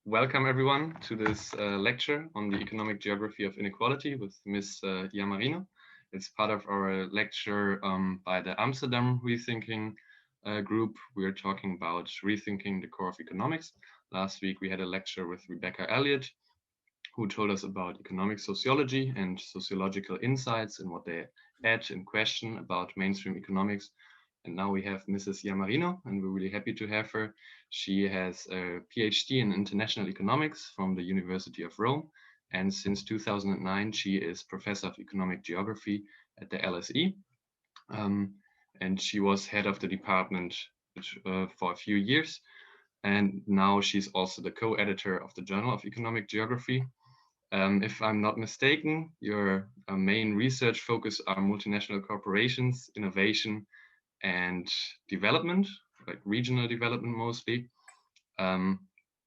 Welcome everyone to this lecture on the economic geography of inequality with Ms. Iammarino. It's part of our lecture by the Amsterdam Rethinking group. We're talking about rethinking the core of economics. Last week we had a lecture with Rebecca Elliott, who told us about economic sociology and sociological insights and what they add and question about mainstream economics. And now we have Mrs. Iammarino, and we're really happy to have her. She has a PhD in international economics from the University of Rome. And since 2009, she is professor of economic geography at the LSE. And she was head of the department for a few years. And now she's also the co-editor of the Journal of Economic Geography. If I'm not mistaken, your main research focus are multinational corporations, innovation, and development, like regional development mostly.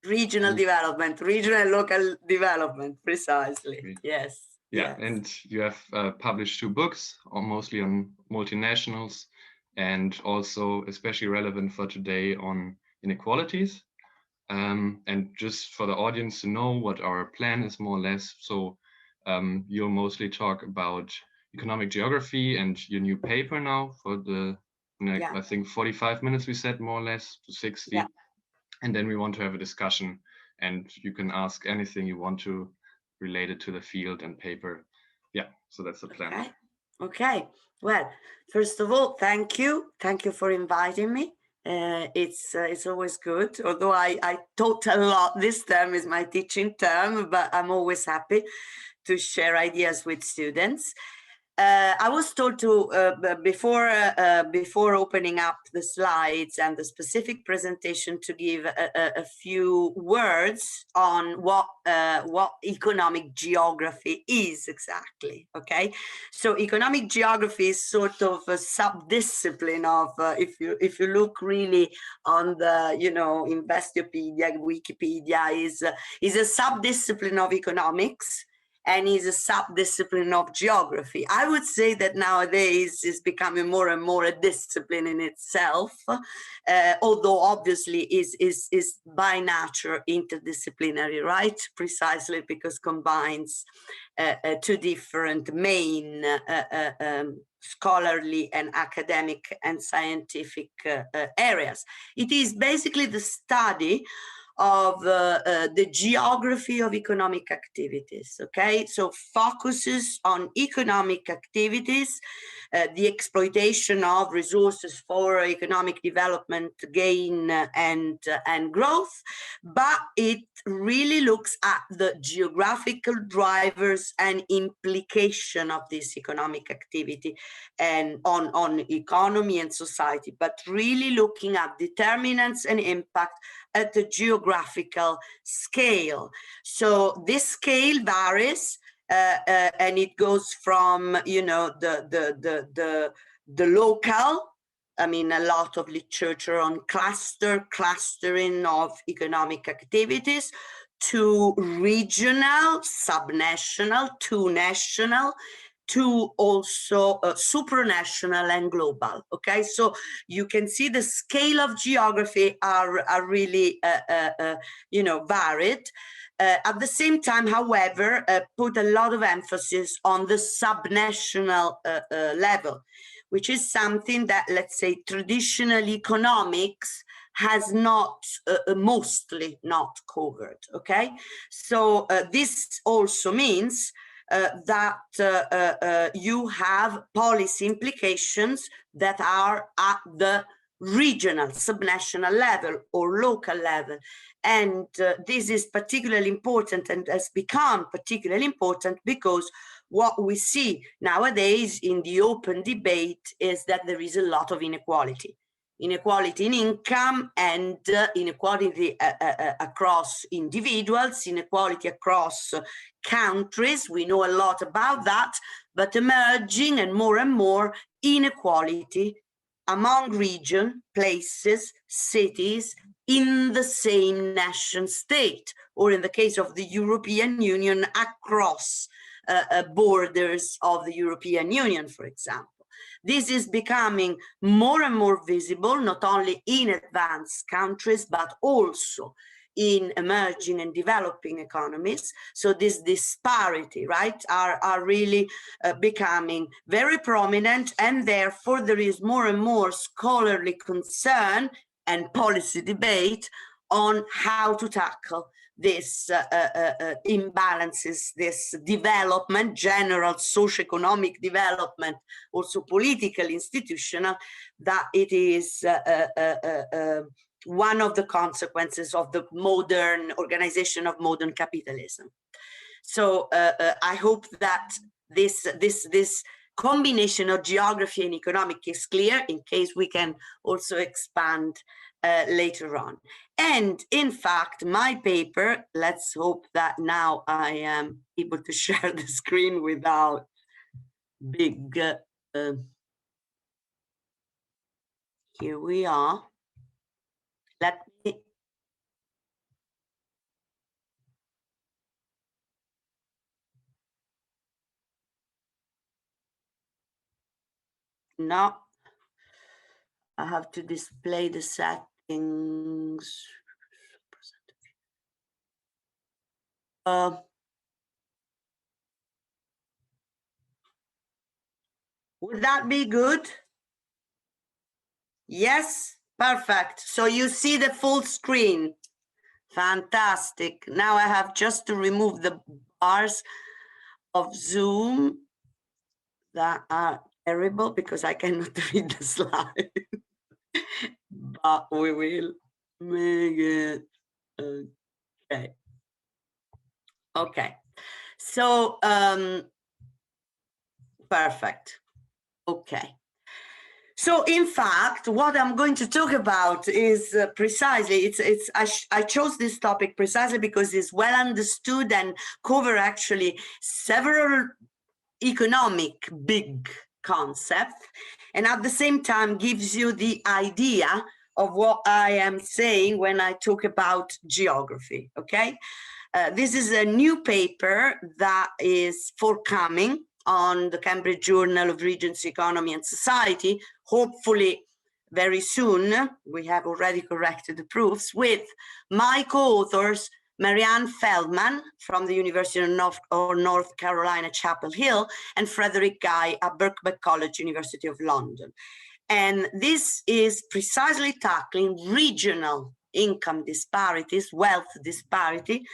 Regional development, regional and local development, precisely. Yes. Yeah, yes. And you have published 2 books, mostly on multinationals, and also especially relevant for today on inequalities. And just for the audience to know what our plan is more or less. So you'll mostly talk about economic geography and your new paper now for the I think 45 minutes we said more or less to 60. Yeah. And then we want to have a discussion and you can ask anything you want to related to the field and paper. Yeah, so that's the plan. Okay. Well, first of all, thank you. Thank you for inviting me. It's always good, although I taught a lot. This term is my teaching term, but I'm always happy to share ideas with students. I was told to, before opening up the slides and the specific presentation, to give a few words on what economic geography is exactly, okay? So economic geography is sort of a sub-discipline of, if you look really on the, Investopedia, Wikipedia, is a sub-discipline of economics, and is a sub-discipline of geography. I would say that nowadays is becoming more and more a discipline in itself, although obviously is by nature interdisciplinary, right? Precisely because combines 2 different main scholarly and academic and scientific areas. It is basically the study of the geography of economic activities, okay? So focuses on economic activities, the exploitation of resources for economic development, gain, and growth, but it really looks at the geographical drivers and implication of this economic activity and on economy and society, but really looking at determinants and impact at the geographical scale. So this scale varies, and it goes from, the local. I mean, a lot of literature on clustering of economic activities, to regional, subnational, to national, to also supranational and global. Okay, so you can see the scale of geography are really varied. At the same time, however, put a lot of emphasis on the subnational level, which is something that, let's say, traditional economics has not, mostly not covered, okay? So this also means that you have policy implications that are at the regional, subnational level or local level. And this is particularly important and has become particularly important because what we see nowadays in the open debate is that there is a lot of inequality. Inequality in income and inequality across individuals, inequality across countries. We know a lot about that, but emerging and more inequality among region, places, cities, in the same nation state, or in the case of the European Union, across borders of the European Union, for example. This is becoming more and more visible, not only in advanced countries, but also in emerging and developing economies. So this disparity, right, are really becoming very prominent, and therefore there is more and more scholarly concern and policy debate on how to tackle this imbalances, this development, general socioeconomic development, also political, institutional, that it is one of the consequences of the modern organization of modern capitalism. So I hope that this combination of geography and economic is clear, in case we can also expand later on. And in fact, my paper, let's hope that now I am able to share the screen without big, here we are. Let me, no, I have to display the settings. Would that be good? Yes, perfect. So you see the full screen. Fantastic. Now I have just to remove the bars of Zoom that are terrible because I cannot read the slide. But we will make it okay. Okay. So perfect. Okay. So in fact, what I'm going to talk about is precisely, I chose this topic precisely because it's well understood and cover actually several economic big concepts, and at the same time gives you the idea of what I am saying when I talk about geography, okay? This is a new paper that is forthcoming on the Cambridge Journal of Regency, Economy and Society, hopefully very soon. We have already corrected the proofs with my co-authors, Marianne Feldman from the University of North Carolina, Chapel Hill, and Frederick Guy at Birkbeck College, University of London. And this is precisely tackling regional income disparities, wealth disparity,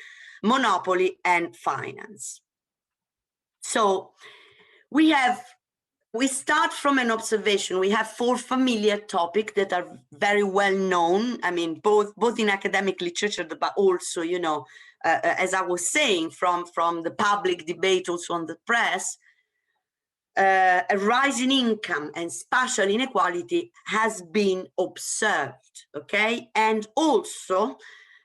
monopoly, and finance. So we start from an observation. We have 4 familiar topics that are very well known. I mean, both in academic literature, but also, you know, as I was saying, from the public debate, also on the press. A rise in income and spatial inequality has been observed, okay? And also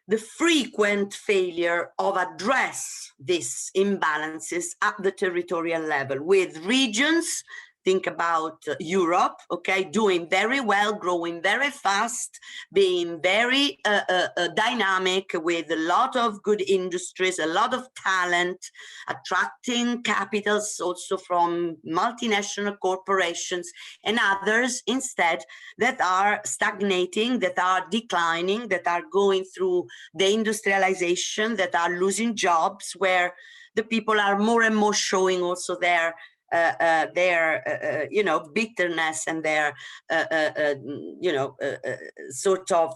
the frequent failure of address these imbalances at the territorial level, with regions, think about Europe, okay, doing very well, growing very fast, being very dynamic, with a lot of good industries, a lot of talent, attracting capitals also from multinational corporations, and others instead that are stagnating, that are declining, that are going through deindustrialization, that are losing jobs, where the people are more and more showing also their you know, bitterness and their you know, sort of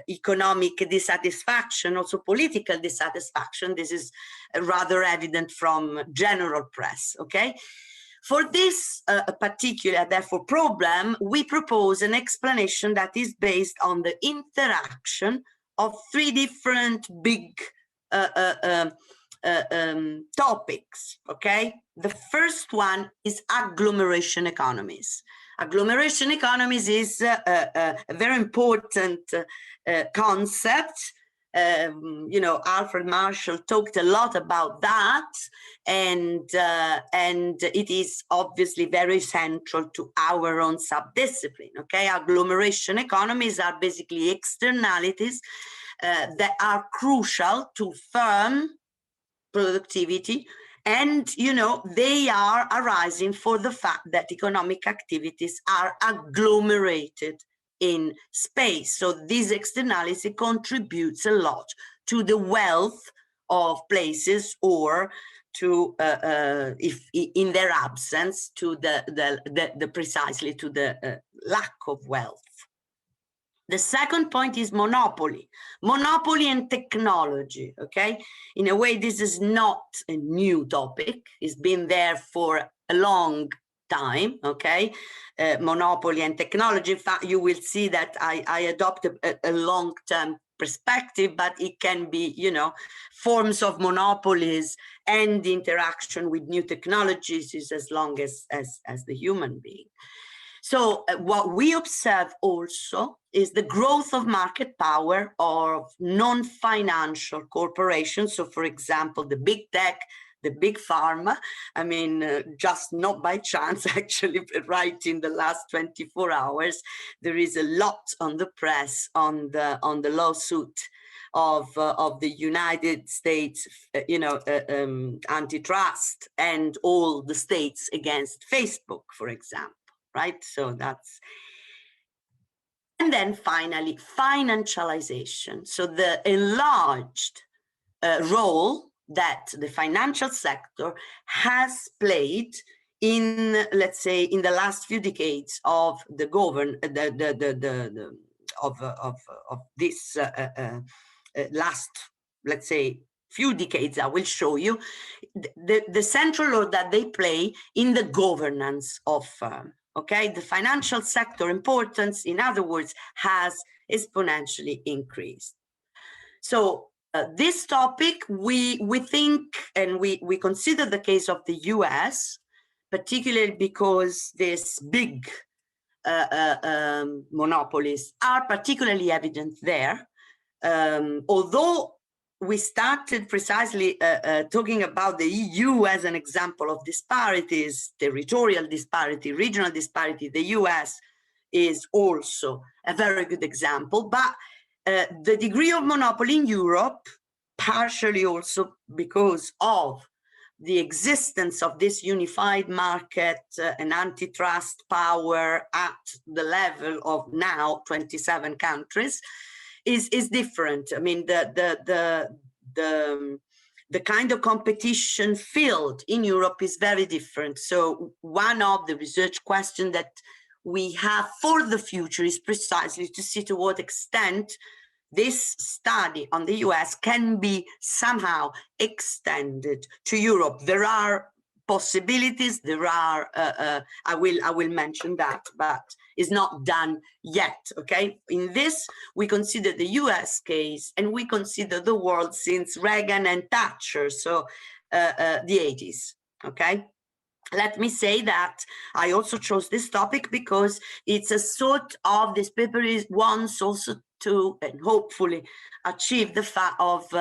economic dissatisfaction, also political dissatisfaction. This is rather evident from general press, okay? For this particular, therefore, problem, we propose an explanation that is based on the interaction of 3 different big topics, okay? The first one is agglomeration economies. Agglomeration economies is a very important concept. You know, Alfred Marshall talked a lot about that, and it is obviously very central to our own subdiscipline, okay? Agglomeration economies are basically externalities that are crucial to firm productivity, and you know, they are arising for the fact that economic activities are agglomerated in space. So this externality contributes a lot to the wealth of places, or to, if in their absence, to the precisely to the lack of wealth. The second point is monopoly. Monopoly and technology, okay? In a way, this is not a new topic. It's been there for a long time, okay? Monopoly and technology. In fact, you will see that I adopt a long-term perspective, but it can be, you know, forms of monopolies and the interaction with new technologies is as long as the human being. So what we observe also is the growth of market power of non-financial corporations. So for example, the big tech, the big pharma, I mean, just not by chance, actually, right in the last 24 hours, there is a lot on the press on the lawsuit of the United States, you know, antitrust and all the states against Facebook, for example. Right, so that's, and then finally financialization. So the enlarged role that the financial sector has played in, let's say, in the last few decades of the of this last, let's say, few decades. I will show you the central role that they play in the governance of firm. Okay, the financial sector importance, in other words, has exponentially increased. So this topic, we think, and we consider the case of the US, particularly because these big monopolies are particularly evident there. Although we started precisely talking about the EU as an example of disparities, territorial disparity, regional disparity, the US is also a very good example. But the degree of monopoly in Europe, partially also because of the existence of this unified market and antitrust power at the level of now 27 countries, is different. I mean, the kind of competition field in Europe is very different. So one of the research questions that we have for the future is precisely to see to what extent this study on the US can be somehow extended to Europe. There are possibilities, there are, I will mention that, but it's not done yet, okay? In this, we consider the US case, and we consider the world since Reagan and Thatcher, so the 80s, okay? Let me say that I also chose this topic because it's a sort of, this paper wants also to, and hopefully achieve the fact of,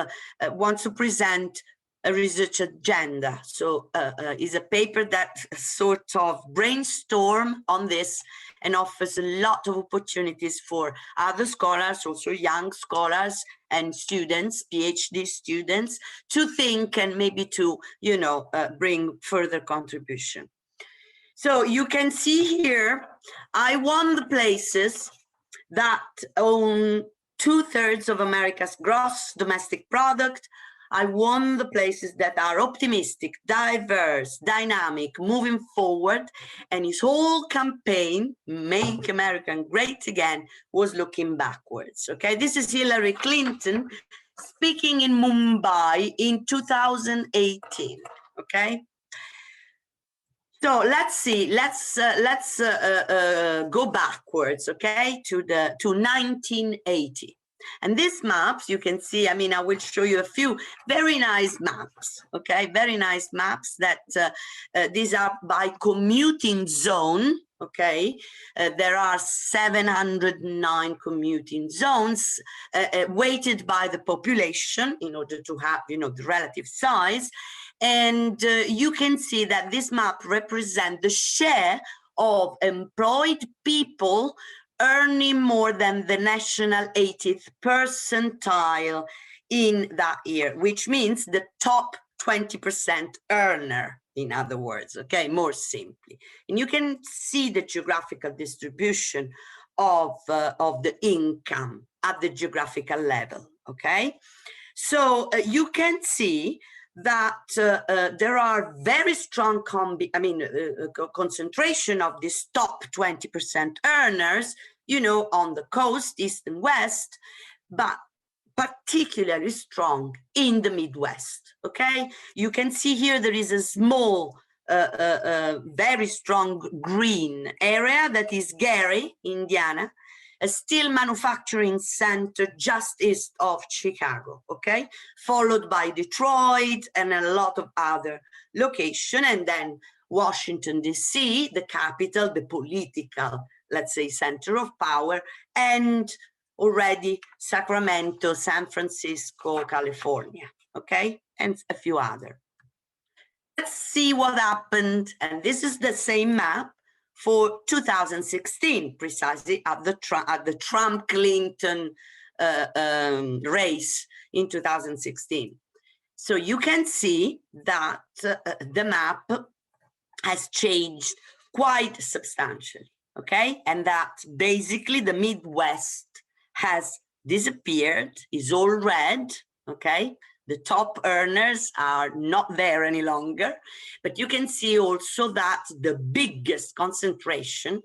wants to present a research agenda. So is a paper that sort of brainstorm on this and offers a lot of opportunities for other scholars, also young scholars and students, PhD students, to think and maybe to, you know, bring further contribution. So you can see here, I won the places that own 2/3 of America's gross domestic product. I won the places that are optimistic, diverse, dynamic, moving forward. And his whole campaign, Make America Great Again, was looking backwards. Okay, this is Hillary Clinton speaking in Mumbai in 2018. Okay. So let's see. Let's go backwards. Okay, to 1980. And these maps, you can see, I mean, I will show you a few very nice maps, okay? Very nice maps that these are by commuting zone, okay? There are 709 commuting zones weighted by the population in order to have, you know, the relative size. And you can see that this map represents the share of employed people earning more than the national 80th percentile in that year, which means the top 20% earner, in other words, okay, more simply. And you can see the geographical distribution of the income at the geographical level, okay? So you can see that there are very strong concentration of these top 20% earners, you know, on the coast, east and west, but particularly strong in the Midwest, okay? You can see here there is a small, very strong green area that is Gary, Indiana, a steel manufacturing center just east of Chicago, okay? Followed by Detroit and a lot of other locations, and then Washington, D.C., the capital, the political, let's say, center of power, and already Sacramento, San Francisco, California, okay? And a few other. Let's see what happened. And this is the same map for 2016, precisely at the Trump-Clinton race in 2016. So you can see that the map has changed quite substantially, okay? And that basically the Midwest has disappeared, is all red, okay? The top earners are not there any longer, but you can see also that the biggest concentration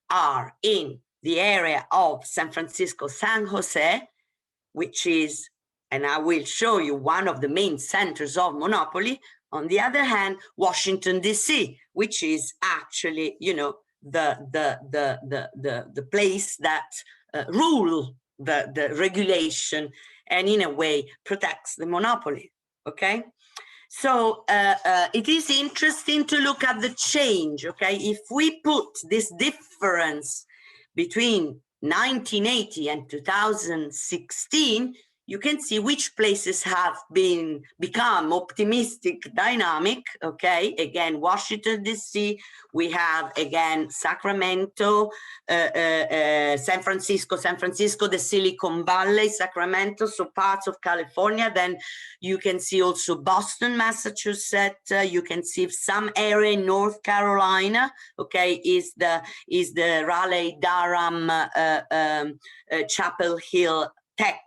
are in the area of San Francisco, San Jose, which is, and I will show you, one of the main centers of monopoly. On the other hand, Washington, D.C., which is actually, you know, the place that rule the regulation and in a way protects the monopoly, okay? So it is interesting to look at the change, okay? If we put this difference between 1980 and 2016, you can see which places have become optimistic, dynamic, okay? Again, Washington, D.C., we have, again, Sacramento, San Francisco, the Silicon Valley, Sacramento, so parts of California. Then you can see also Boston, Massachusetts. You can see some area in North Carolina, okay, is the Raleigh-Durham, Chapel Hill Tech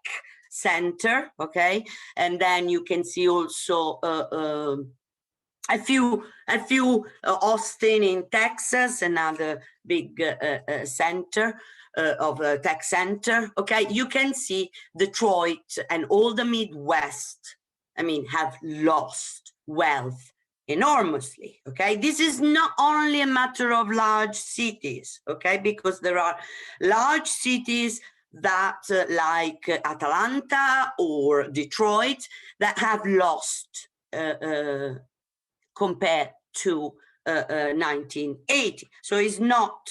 Center, okay, and then you can see also a few Austin in Texas, another big center of a tech center, okay. You can see Detroit and all the Midwest, I mean, have lost wealth enormously, okay. This is not only a matter of large cities, okay, because there are large cities that like Atlanta or Detroit that have lost compared to 1980. So it's not,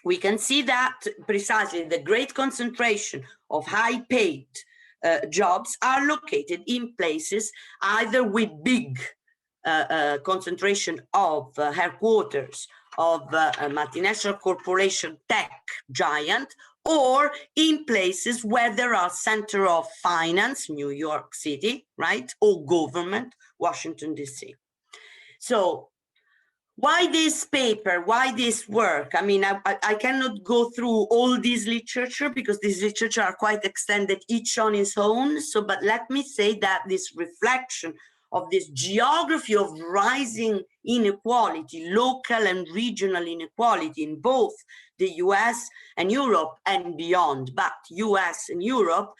we can see that precisely the great concentration of high paid jobs are located in places either with big concentration of headquarters of a multinational corporation tech giant, or in places where there are center of finance, New York City, right, or government, Washington, D.C. So why this paper, why this work? I mean, I cannot go through all this literature because this literature are quite extended, each on its own. So, but let me say that this reflection of this geography of rising inequality, local and regional inequality in both the US and Europe and beyond, but US and Europe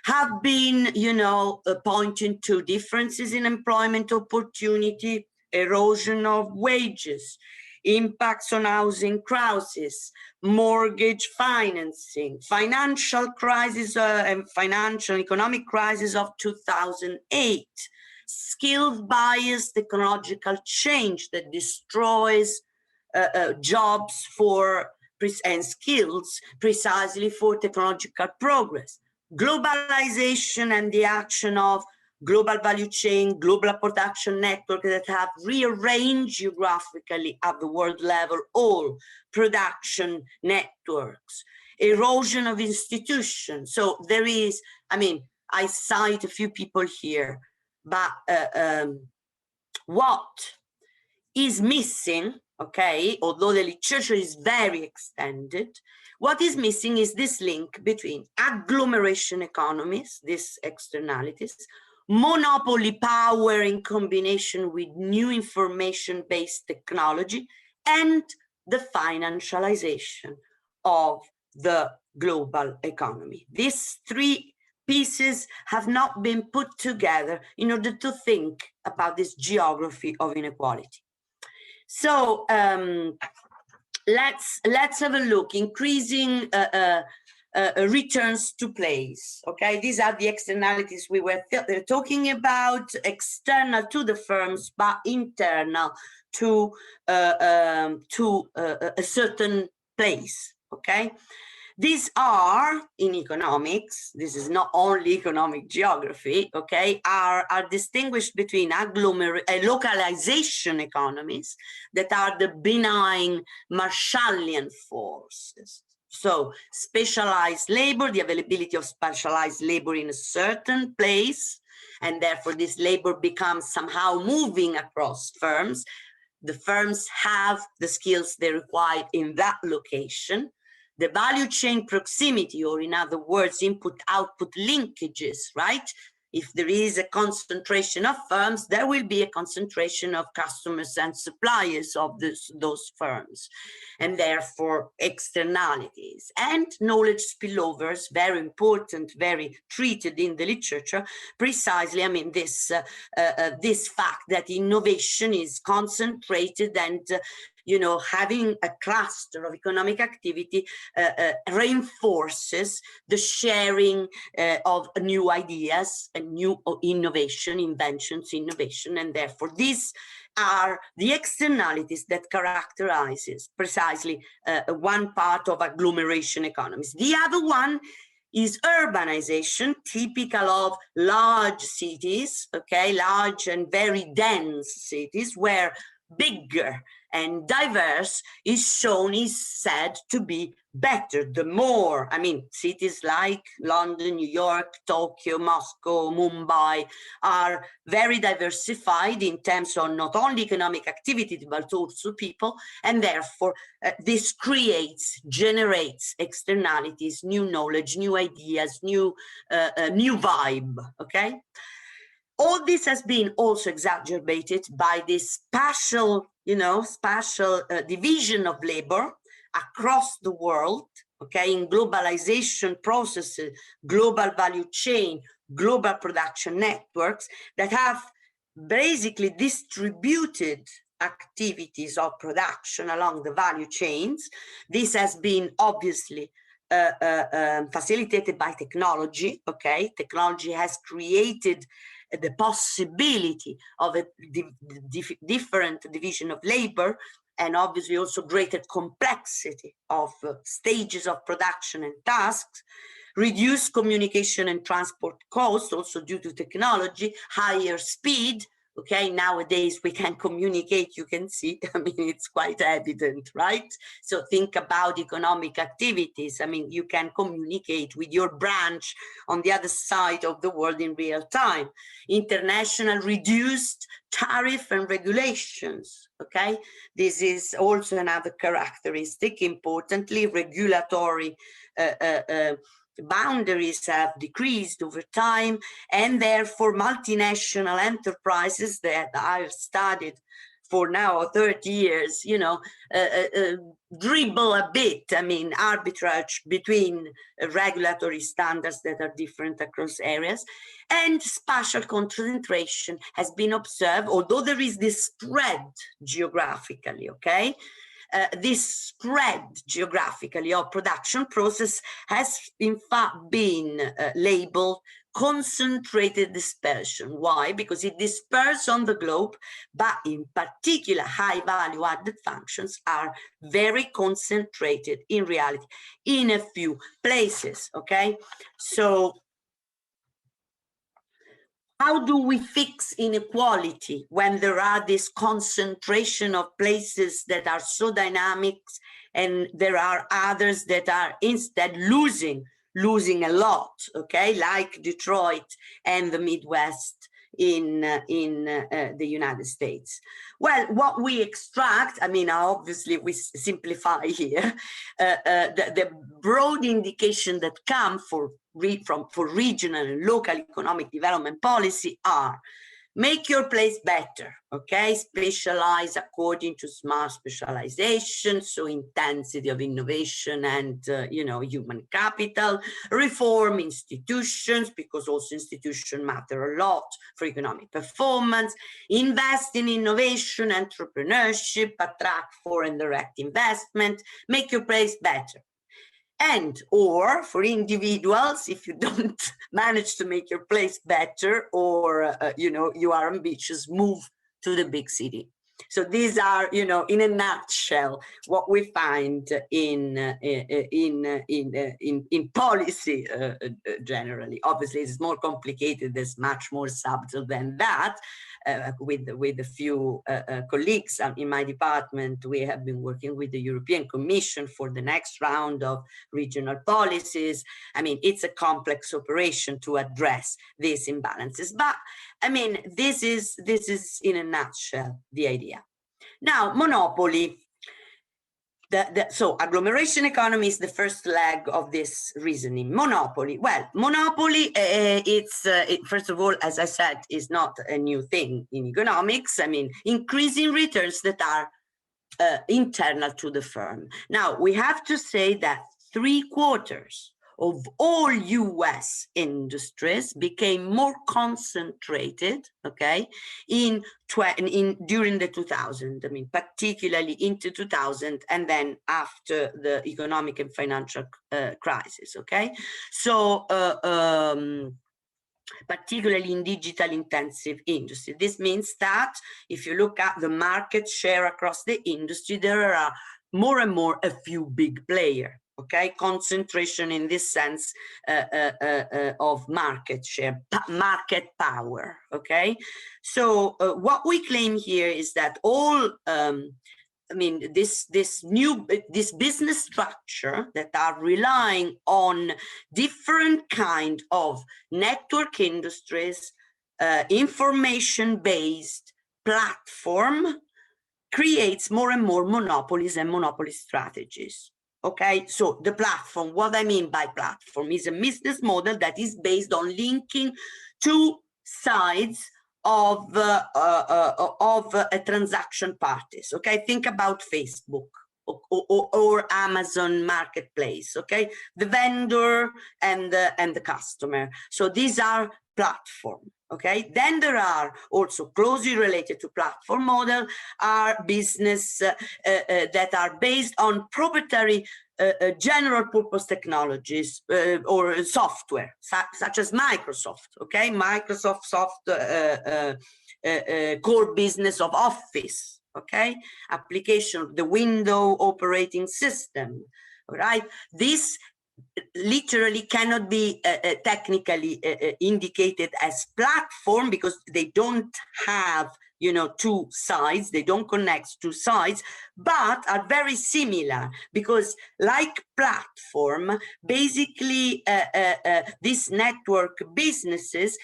have been, you know, pointing to differences in employment opportunity, erosion of wages, impacts on housing crisis, mortgage financing, financial crisis and financial economic crisis of 2008, skills bias technological change that destroys jobs for and skills precisely for technological progress, globalization and the action of global value chain, global production network that have rearranged geographically at the world level all production networks, erosion of institutions. So there is, I mean, I cite a few people here, but what is missing, okay, although the literature is very extended, what is missing is this link between agglomeration economies, these externalities, monopoly power in combination with new information-based technology, and the financialization of the global economy. These three pieces have not been put together in order to think about this geography of inequality. So let's have a look. Increasing returns to place. Okay, these are the externalities we were talking about, external to the firms, but internal to a certain place. Okay. These are, in economics, this is not only economic geography, okay, are distinguished between localization economies that are the benign Marshallian forces. So specialized labor, the availability of specialized labor in a certain place, and therefore this labor becomes somehow moving across firms. The firms have the skills they require in that location. The value chain proximity, or in other words, input-output linkages, right? If there is a concentration of firms, there will be a concentration of customers and suppliers of those firms, and therefore externalities. And knowledge spillovers, very important, very treated in the literature, precisely, I mean, this fact that innovation is concentrated and you know, having a cluster of economic activity reinforces the sharing of new ideas and new innovation, inventions, innovation, and therefore these are the externalities that characterizes precisely one part of agglomeration economies. The other one is urbanization, typical of large cities, okay, large and very dense cities where bigger and diverse is said to be better. The more, I mean, cities like London, New York, Tokyo, Moscow, Mumbai are very diversified in terms of not only economic activity, but also people. And therefore, this generates externalities, new knowledge, new ideas, new vibe, okay? All this has been also exacerbated by this spatial division of labor across the world, okay, in globalization processes, global value chain, global production networks that have basically distributed activities of production along the value chains. This has been obviously facilitated by technology, okay? Technology has created the possibility of a different division of labor, and obviously also greater complexity of stages of production and tasks, reduced communication and transport costs, also due to technology, higher speed. Okay, nowadays we can communicate, you can see, I mean, it's quite evident, right? So think about economic activities. I mean, you can communicate with your branch on the other side of the world in real time. International reduced tariff and regulations, okay? This is also another characteristic. Importantly, regulatory boundaries have decreased over time, and therefore multinational enterprises that I've studied for now 30 years, you know, dribble a bit, I mean, arbitrage between regulatory standards that are different across areas, and spatial concentration has been observed, although there is this spread geographically, okay? This spread geographically of production process has in fact been labeled concentrated dispersion. Why? Because it disperses on the globe, but in particular high value added functions are very concentrated in reality in a few places, okay? So how do we fix inequality when there are this concentration of places that are so dynamic and there are others that are instead losing a lot, okay, like Detroit and the Midwest in the United States. Well, what we extract, I mean, obviously we simplify here, the broad indication that come for regional and local economic development policy are: make your place better, okay? Specialize according to smart specialization, so intensity of innovation and, you know, human capital. Reform institutions, because also institutions matter a lot for economic performance. Invest in innovation, entrepreneurship, attract foreign direct investment, make your place better. And or for individuals, if you don't manage to make your place better, or you know, you are ambitious, move to the big city. So these are, you know, in a nutshell, what we find in policy generally. Obviously, it's more complicated. It's much more subtle than that. With a few colleagues in my department, we have been working with the European Commission for the next round of regional policies. I mean, it's a complex operation to address these imbalances, but I mean, this is in a nutshell the idea. Now, monopoly. So agglomeration economy is the first leg of this reasoning. Monopoly. Well, monopoly, first of all, as I said, is not a new thing in economics. I mean, increasing returns that are internal to the firm. Now, we have to say that 3/4 of all US industries became more concentrated, okay, during the 2000s, I mean, particularly into 2000 and then after the economic and financial crisis, okay? So, particularly in digital intensive industry. This means that if you look at the market share across the industry, there are more and more a few big players. Okay, concentration in this sense of market share, market power. Okay, so what we claim here is that all, I mean, this business structure that are relying on different kind of network industries, information-based platform, creates more and more monopolies and monopoly strategies. Okay, so the platform, what I mean by platform, is a business model that is based on linking two sides of a transaction parties. Okay, think about Facebook or Amazon Marketplace. Okay, the vendor and the customer. So these are platform. Okay, then there are also closely related to platform model are business that are based on proprietary general purpose technologies or software, such as Microsoft. Okay, Microsoft core business of Office. Okay, application, the Windows operating system. All right, this literally cannot be technically indicated as platform because they don't have, you know, two sides, they don't connect two sides, but are very similar because like platform, basically these network businesses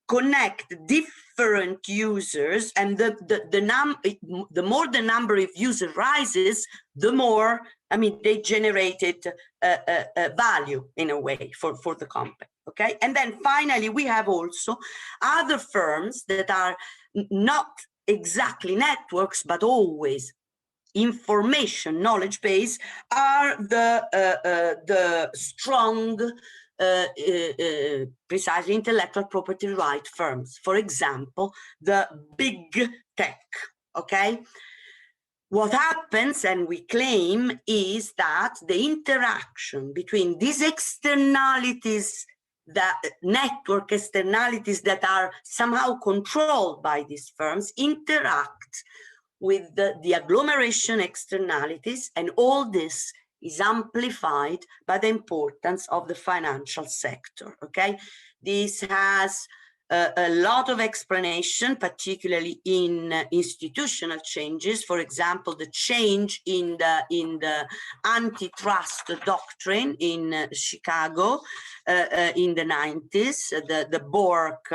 connect different users, and the more the number of users rises, the more, I mean, they generated value in a way for the company. Okay, and then finally we have also other firms that are not exactly networks but always information knowledge base, are the strong precisely intellectual property right firms, for example, the big tech. Okay, what happens, and we claim, is that the interaction between these externalities, that network externalities that are somehow controlled by these firms, interact with the agglomeration externalities, and all this is amplified by the importance of the financial sector. Okay, this has a lot of explanation, particularly in institutional changes. For example, the change in the antitrust doctrine in Chicago in the 90s, the Bork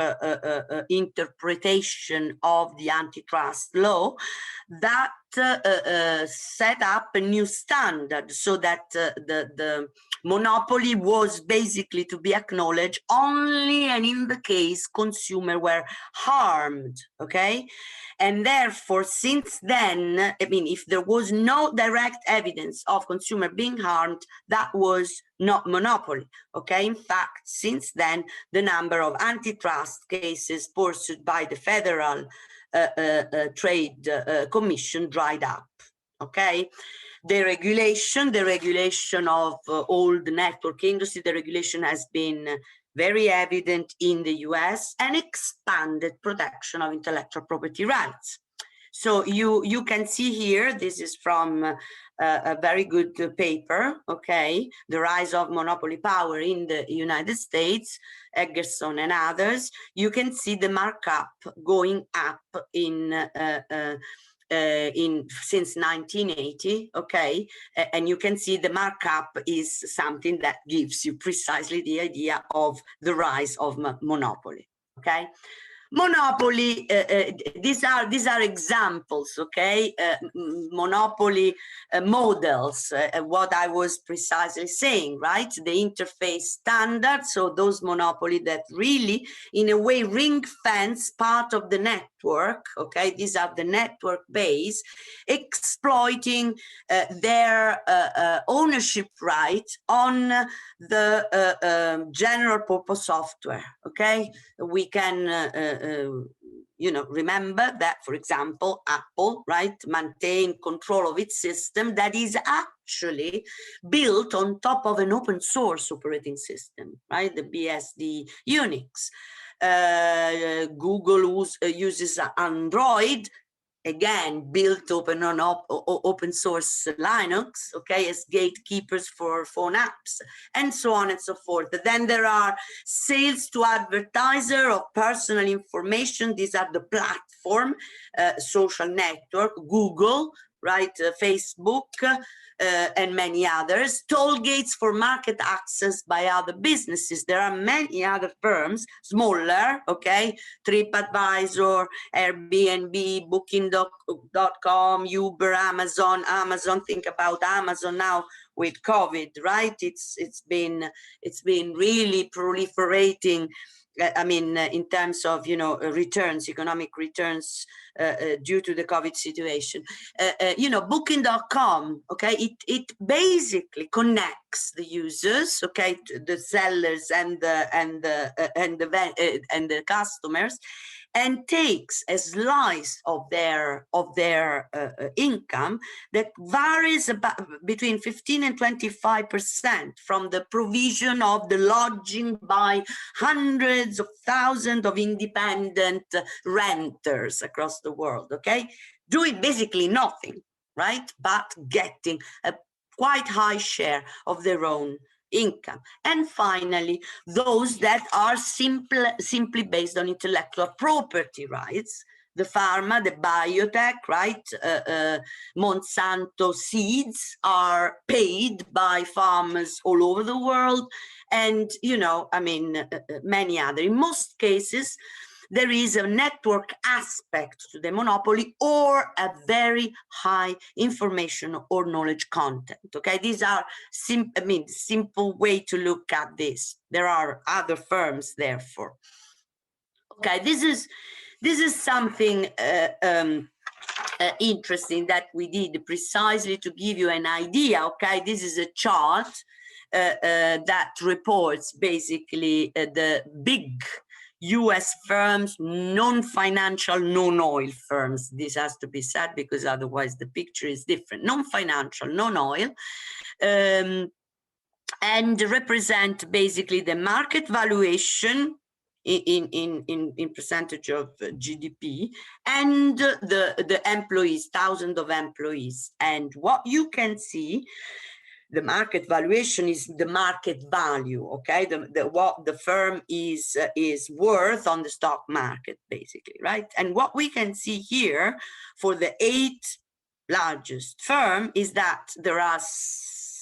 interpretation of the antitrust law that set up a new standard so that the monopoly was basically to be acknowledged only and in the case consumers were harmed, okay? And therefore, since then, I mean, if there was no direct evidence of consumer being harmed, that was not monopoly, okay? In fact, since then, the number of antitrust cases pursued by the Federal Trade Commission dried up, okay? The regulation of all the network industry, the regulation has been very evident in the US, and expanded protection of intellectual property rights. So you can see here, this is from a very good paper, okay, The Rise of Monopoly Power in the United States, Eggerson and others. You can see the markup going up since 1980, okay, and you can see the markup is something that gives you precisely the idea of the rise of monopoly, okay. Monopoly, these are examples, okay, monopoly models, what I was precisely saying, right? The interface standard, so those monopoly that really, in a way, ring fence part of the network, okay? These are the network base, exploiting their ownership right on the general purpose software, okay? We can you know, remember that, for example, Apple, right, maintain control of its system that is actually built on top of an open source operating system, right, the BSD Unix. Google uses Android, again, built open on open source Linux, okay, as gatekeepers for phone apps, and so on and so forth. Then there are sales to advertiser of personal information. These are the platform, social network, Google, right, Facebook, and many others. Toll gates for market access by other businesses. There are many other firms, smaller, okay, TripAdvisor, Airbnb, Booking.com, Uber, Amazon. Think about Amazon now with COVID, right? It's been really proliferating. I mean, in terms of, you know, returns, economic returns due to the COVID situation. You know, Booking.com, okay, it basically connects the users, okay, to the sellers and the customers, and takes a slice of their income that varies about between 15 and 25% from the provision of the lodging by hundreds of thousands of independent renters across the world, okay? Doing basically nothing, right? But getting a quite high share of their own income. And finally, those that are simply based on intellectual property rights, the pharma, the biotech, right? Monsanto seeds are paid by farmers all over the world. And, you know, I mean, many other. In most cases, there is a network aspect to the monopoly or a very high information or knowledge content, okay? These are, simple way to look at this. There are other firms, therefore. Okay, this is something interesting that we did precisely to give you an idea, okay? This is a chart that reports basically the big US firms, non-financial, non-oil firms. This has to be said because otherwise the picture is different. Non-financial, non-oil, and represent basically the market valuation in percentage of GDP, and the employees, thousands of employees. And what you can see, the market valuation is the market value, okay? What the firm is worth on the stock market, basically, right? And what we can see here for the 8 largest firm is that there are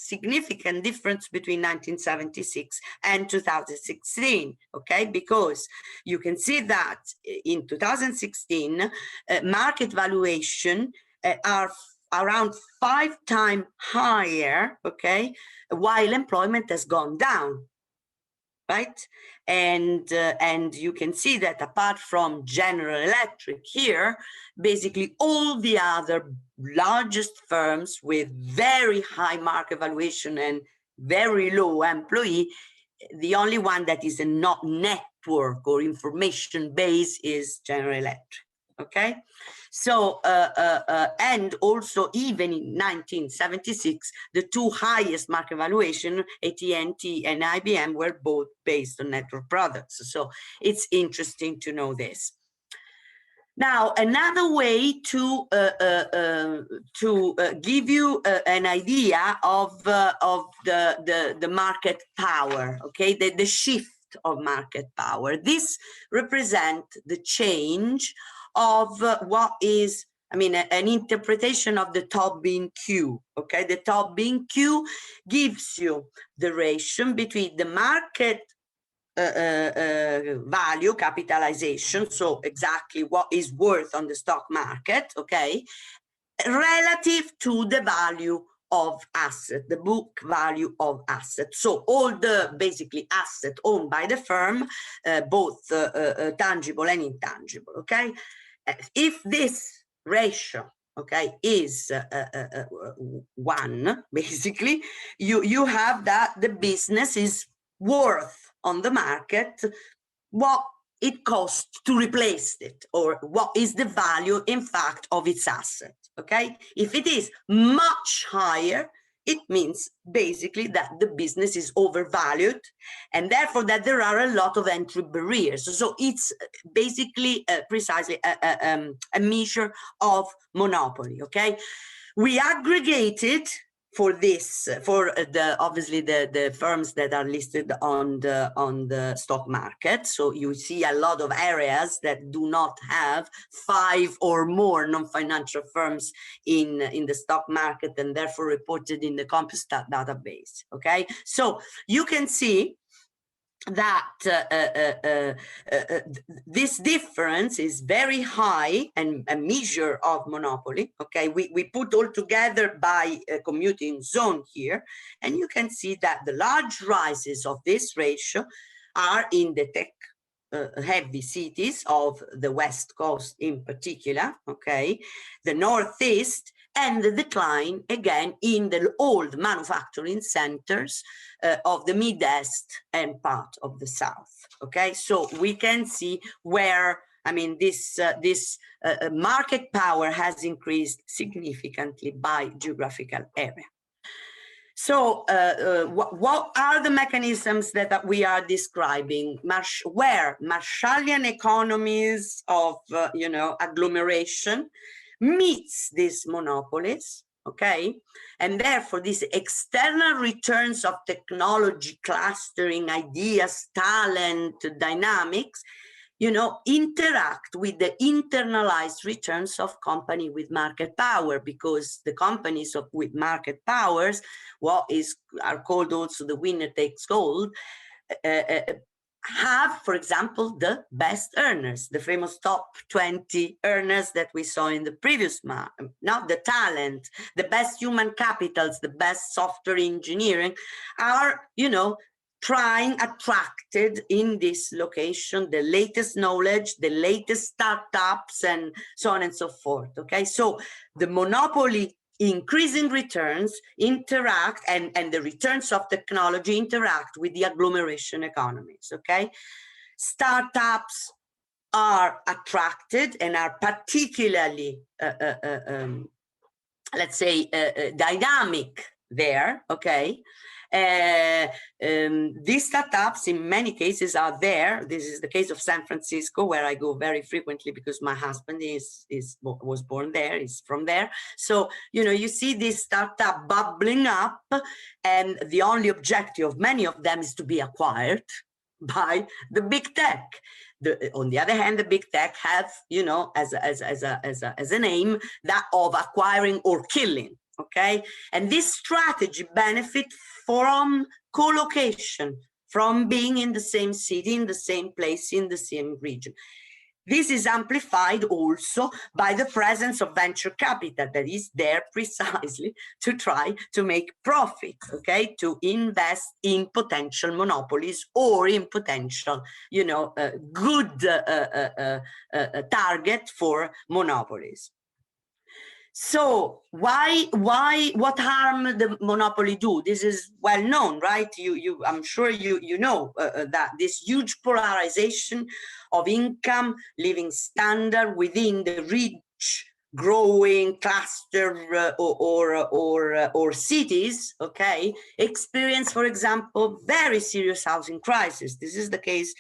significant difference between 1976 and 2016, okay? Because you can see that in 2016, market valuation are around 5 times higher, okay, while employment has gone down, right? And you can see that apart from General Electric here, basically all the other largest firms with very high market valuation and very low employee, the only one that is a not network or information base is General Electric, okay? So, and also even in 1976, the two highest market valuation, AT&T and IBM, were both based on network products. So it's interesting to know this. Now, another way to give you an idea of the market power, okay, the shift of market power. This represents the change of what is, I mean, an interpretation of the Tobin Q, okay? The Tobin Q gives you the ratio between the market value, capitalization, so exactly what is worth on the stock market, okay, relative to the value of asset, the book value of asset. So all the basically asset owned by the firm, both tangible and intangible, okay? If this ratio, okay, is 1, basically, you have that the business is worth on the market what it costs to replace it, or what is the value, in fact, of its asset, okay? If it is much higher, it means basically that the business is overvalued and therefore that there are a lot of entry barriers. So it's basically precisely a measure of monopoly, okay? We aggregated for this, for obviously the firms that are listed on the stock market. So you see a lot of areas that do not have 5 or more non-financial firms in the stock market and therefore reported in the Compustat database. Okay, so you can see that this difference is very high and a measure of monopoly. Okay, we put all together by a commuting zone here, and you can see that the large rises of this ratio are in the tech heavy cities of the West Coast in particular, okay, the Northeast, and the decline again in the old manufacturing centers of the Midwest and part of the South. Okay, so we can see where, I mean, this market power has increased significantly by geographical area. So what are the mechanisms that we are describing? Where Marshallian economies of agglomeration meets these monopolies, okay? And therefore these external returns of technology, clustering, ideas, talent, dynamics, interact with the internalized returns of company with market power, because the companies with market powers, are called also the winner takes all, have, for example, the best earners, the famous top 20 earners that we saw in the previous map. Now the talent, the best human capitals, the best software engineering are, attracted in this location, the latest knowledge, the latest startups, and so on and so forth. Okay, so the monopoly increasing returns interact, and the returns of technology interact with the agglomeration economies. Okay, startups are attracted and are particularly let's say dynamic there. Okay, these startups in many cases are there. This is the case of San Francisco, where I go very frequently because my husband was born there, is from there. So, you see this startup bubbling up, and the only objective of many of them is to be acquired by the big tech. On the other hand, the big tech have, as an aim that of acquiring or killing. okay? And this strategy benefit from co-location, from being in the same city, in the same place, in the same region. This is amplified also by the presence of venture capital that is there precisely to try to make profit, okay, to invest in potential monopolies or in potential, you know, good target for monopolies. So what harm the monopoly do? This is well known, right? I'm sure you know that this huge polarization of income, living standard within the rich, growing cluster or cities, okay, experience, for example, very serious housing crisis. This is the case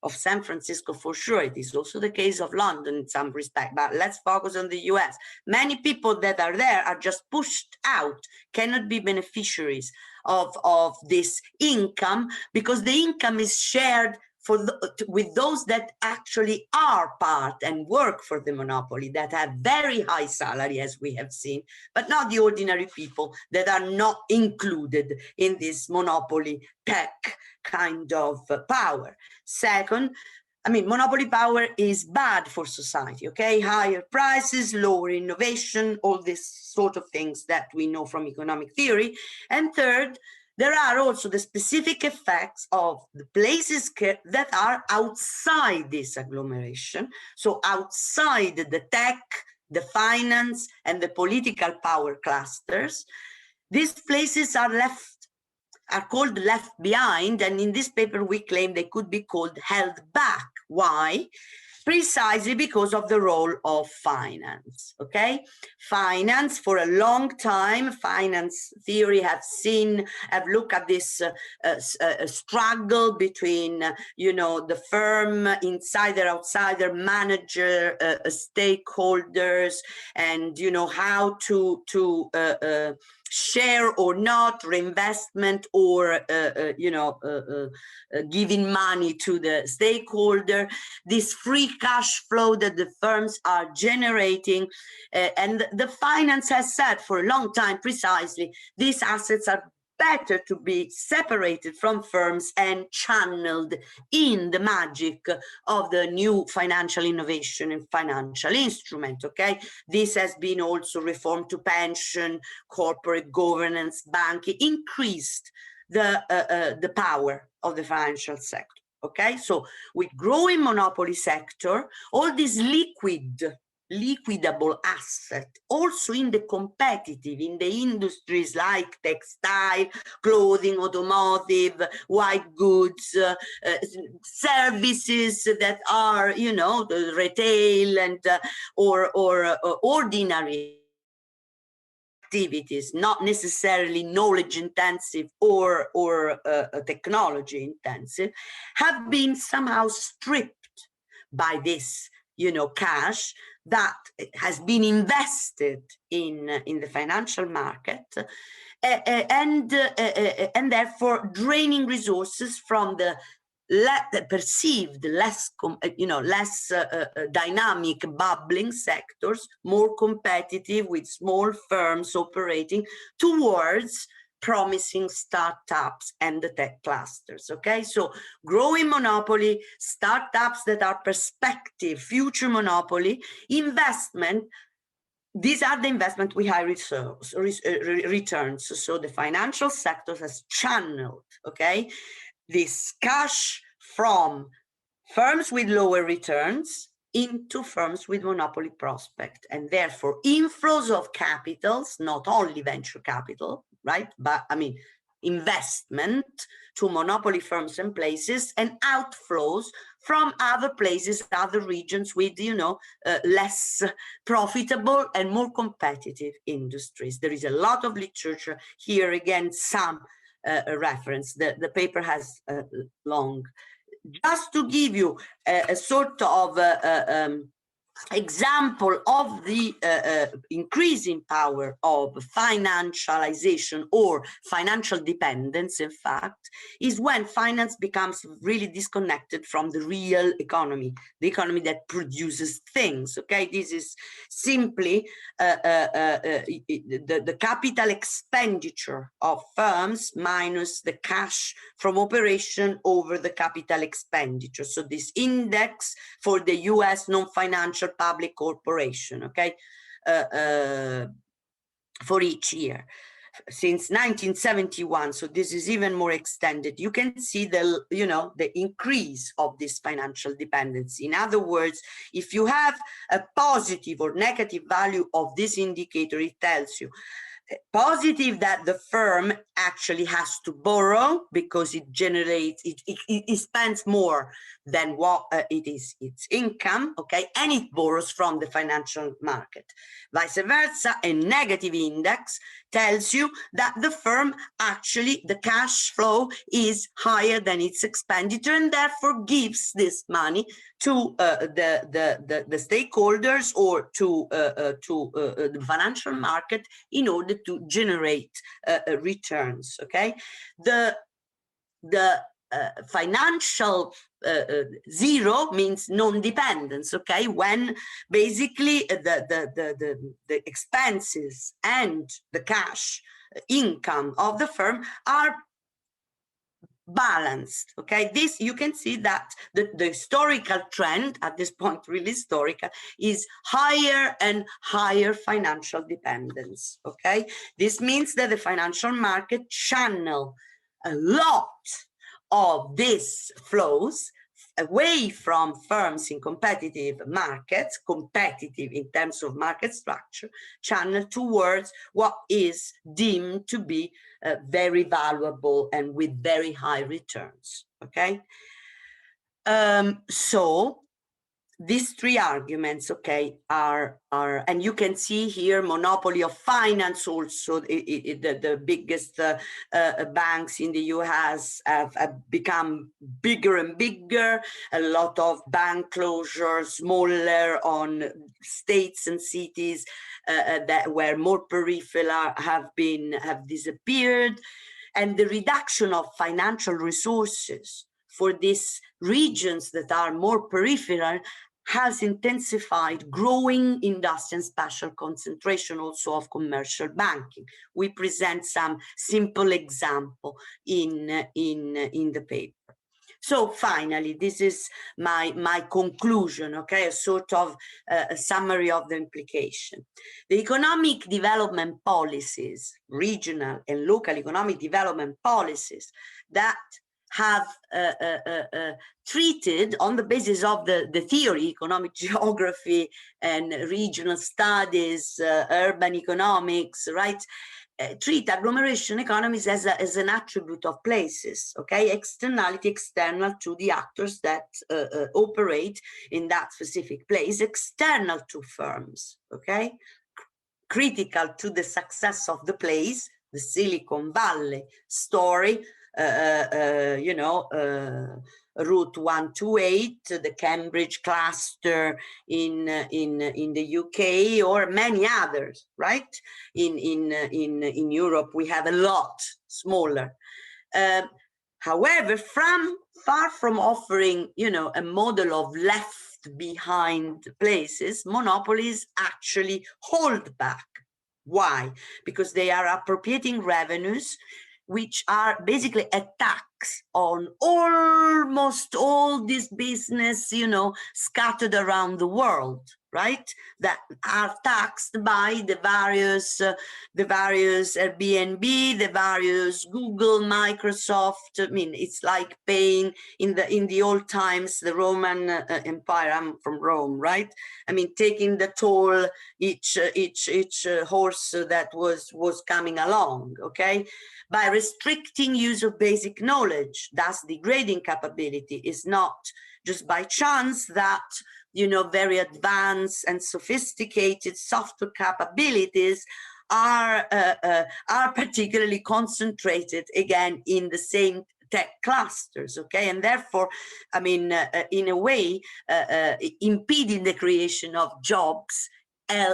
of San Francisco for sure. It is also the case of London in some respect, but let's focus on the US. Many people that are there are just pushed out, cannot be beneficiaries of this income, because the income is shared with those that actually are part and work for the monopoly, that have very high salary, as we have seen, but not the ordinary people that are not included in this monopoly tech kind of power. Second, I mean, monopoly power is bad for society, okay? Higher prices, lower innovation, all these sort of things that we know from economic theory. And third, there are also the specific effects of the places that are outside this agglomeration. So outside the tech, the finance, and the political power clusters, these places are called left behind, and in this paper we claim they could be called held back. Why? Precisely because of the role of finance, okay? Finance, for a long time, finance theory have looked at this struggle between, you know, the firm, insider, outsider, manager, stakeholders, and, you know, how to share or not, reinvestment or, giving money to the stakeholder, this free cash flow that the firms are generating. And the finance has said for a long time precisely, these assets are better to be separated from firms and channeled in the magic of the new financial innovation and financial instrument, okay? This has been also reformed to pension, corporate governance, banking, increased the power of the financial sector, okay? So with growing monopoly sector, all this liquidable asset, also in the competitive, in the industries like textile, clothing, automotive, white goods, services that are, you know, the retail and or ordinary activities, not necessarily knowledge intensive or technology intensive, have been somehow stripped by this, you know, cash that has been invested in the financial market, and therefore draining resources from the perceived less dynamic bubbling sectors, more competitive, with small firms operating, towards promising startups and the tech clusters, okay? So growing monopoly, startups that are perspective, future monopoly, investment, these are the investment with high returns. So the financial sector has channeled, okay, this cash from firms with lower returns into firms with monopoly prospect, and therefore inflows of capitals, not only venture capital, right, but I mean investment to monopoly firms and places, and outflows from other places, other regions with, you know, less profitable and more competitive industries. There is a lot of literature here, again, some reference. The paper has long. Just to give you a sort of example of the increasing power of financialization or financial dependence, in fact, is when finance becomes really disconnected from the real economy, the economy that produces things. Okay, this is simply the capital expenditure of firms minus the cash from operation over the capital expenditure. So this index for the US non-financial public corporation, okay, for each year since 1971. So this is even more extended. You can see the, you know, the increase of this financial dependency. In other words, if you have a positive or negative value of this indicator, it tells you positive that the firm actually has to borrow because it generates, it spends more than what it is its income, okay, and it borrows from the financial market. Vice versa, a negative index tells you that the firm actually, the cash flow is higher than its expenditure and therefore gives this money to the stakeholders or to the financial market in order to generate returns. Okay, the financial zero means non-dependence. Okay, when basically the expenses and the cash income of the firm are balanced. Okay, this, you can see that the historical trend at this point, really historical, is higher and higher financial dependence. Okay, this means that the financial market channel a lot of these flows away from firms in competitive markets, competitive in terms of market structure, channel towards what is deemed to be very valuable and with very high returns. Okay, so these three arguments, okay, are and you can see here monopoly of finance also. The biggest banks in the US have become bigger and bigger. A lot of bank closures, smaller on states and cities that were more peripheral have disappeared, and the reduction of financial resources for these regions that are more peripheral has intensified growing industry and spatial concentration also of commercial banking. We present some simple example in the paper. So finally, this is my conclusion, okay, a sort of a summary of the implication. The economic development policies, regional and local economic development policies that have treated on the basis of the theory, economic geography and regional studies, urban economics, right? Treat agglomeration economies as an attribute of places, okay? Externality external to the actors that operate in that specific place, external to firms, okay? Critical to the success of the place, the Silicon Valley story, you know, Route 128, the Cambridge cluster in the UK, or many others, right? In Europe, we have a lot smaller. However, far from offering, you know, a model of left behind places, monopolies actually hold back. Why? Because they are appropriating revenues which are basically a tax on almost all this business, you know, scattered around the world, right? That are taxed by the various Airbnb, the various Google, Microsoft. I mean, it's like paying in the old times, the Roman Empire. I'm from Rome, right? I mean, taking the toll each horse that was coming along, okay? By restricting use of basic knowledge, thus degrading capability. Is not just by chance that, you know, very advanced and sophisticated software capabilities are particularly concentrated again in the same tech clusters, okay? And therefore, I mean, in a way, impeding the creation of jobs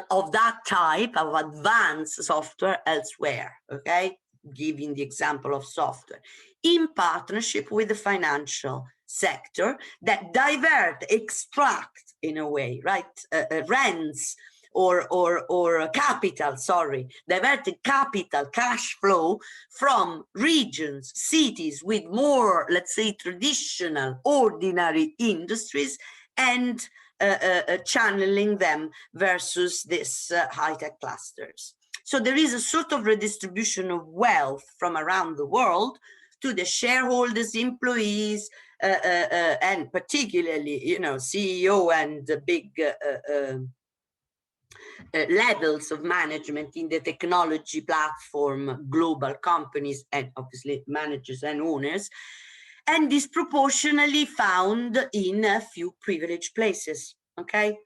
of that type of advanced software elsewhere, okay? Giving the example of software, in partnership with the financial sector that extract in a way, right? Rents or capital, sorry, diverted capital, cash flow from regions, cities with more, let's say, traditional, ordinary industries, and channeling them versus this high-tech clusters. So there is a sort of redistribution of wealth from around the world to the shareholders, employees, and particularly, you know, CEO and big levels of management in the technology platform, global companies, and obviously managers and owners, and disproportionately found in a few privileged places. Okay,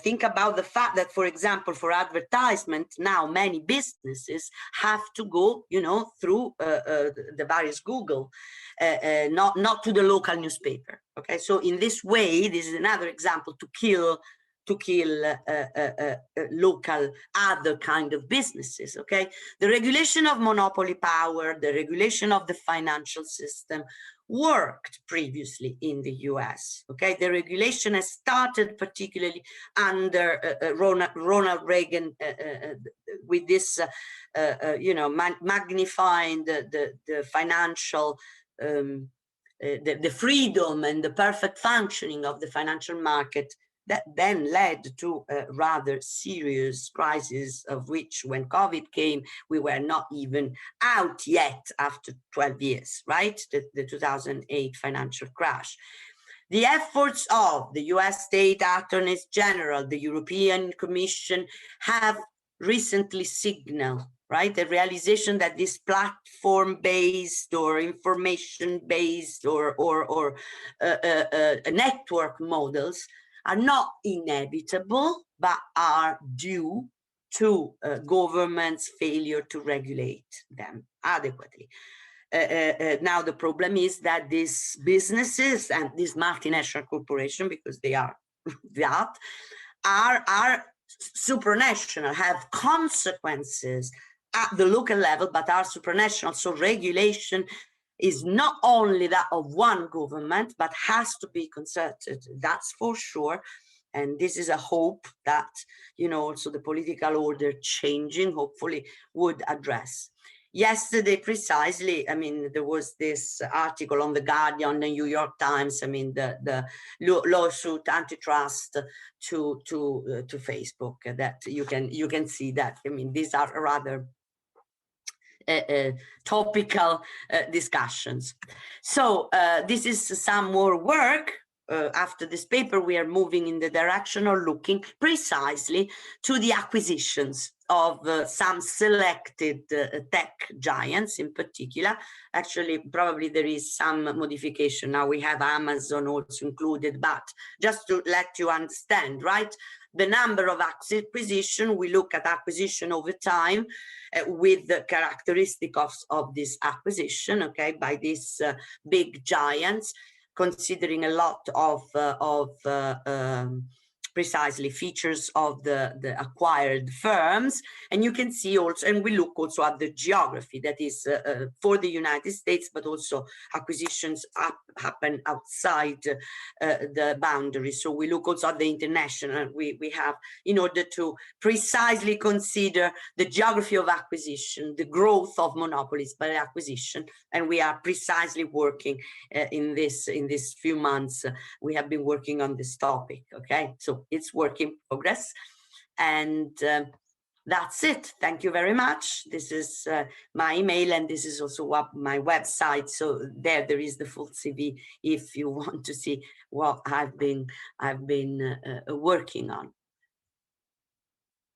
think about the fact that, for example, for advertisement, now many businesses have to go, you know, through the various Google, not to the local newspaper. Okay, so in this way, this is another example to kill local other kind of businesses. Okay, the regulation of monopoly power, the regulation of the financial system worked previously in the US. Okay, the regulation has started particularly under Ronald Reagan with this, you know, magnifying the financial. The freedom and the perfect functioning of the financial market that then led to a rather serious crisis, of which when COVID came, we were not even out yet after 12 years, right? The 2008 financial crash. The efforts of the US State Attorneys General, the European Commission have recently signaled, right, the realization that this platform-based or information-based or network models are not inevitable, but are due to governments' failure to regulate them adequately. Now, the problem is that these businesses and these multinational corporations, because they are that, are supranational, have consequences at the local level, but are supranational. So regulation is not only that of one government, but has to be concerted. That's for sure. And this is a hope that, you know, also the political order changing, hopefully, would address. Yesterday, precisely, I mean, there was this article on The Guardian, the New York Times, I mean, the lawsuit antitrust to Facebook, that you can see that. I mean, these are rather topical discussions. So this is some more work. After this paper, we are moving in the direction of looking precisely to the acquisitions of some selected tech giants in particular. Actually, probably there is some modification. Now we have Amazon also included, but just to let you understand, right? The number of acquisition, we look at acquisition over time with the characteristics of this acquisition, okay, by these big giants, considering a lot of precisely features of the acquired firms. And you can see also, and we look also at the geography, that is for the United States, but also acquisitions happen outside the boundaries. So we look also at the international, we have, in order to precisely consider the geography of acquisition, the growth of monopolies by acquisition. And we are precisely working in this few months, we have been working on this topic, okay? So it's work in progress. And that's it. Thank you very much. This is my email, and this is also my website. So there is the full CV if you want to see what I've been working on.